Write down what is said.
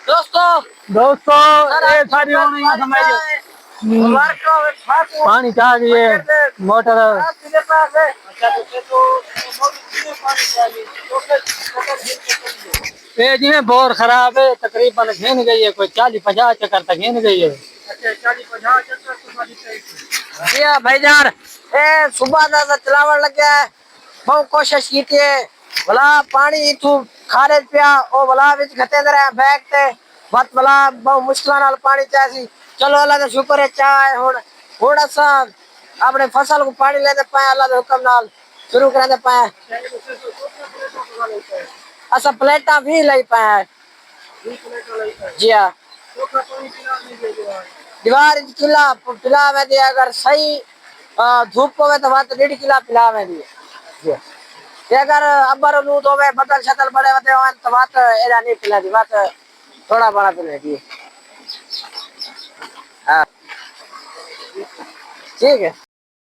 दोस्तों दोस्तों ये सारी होनी है समझ पानी चाह गई मोटर ये जिन्हें बोर खराब है तकरीबन घेन गई है कोई 40-50 चक्कर तक घेन गई है। अच्छा 40-50 चक्कर जी हाँ भाईजान ए सुबह का चलावन लग गया है बहुत कोशिश की थी भला पानी इथू खारिज पिया ओ भला विच खते दरे बैग ते बत भला बहुत मुश्किल नाल पानी चाहिए चलो अल्लाह का शुक्र है चाय हुन असा अपने फसल को पानी लेते पाए अल्लाह के हुक्म नाल शुरू करते पाए असा प्लेटा भी लई पाए जी हाँ दीवार किला पिलावे दी अगर सही धूप होवे तो बात 1.5 किला पिलावे दी जी अगर अबर लूट होवे बदल शतल बड़े होते हो तो बात एरा नहीं पिला दी बात थोड़ा बड़ा पिला दी हाँ ठीक है।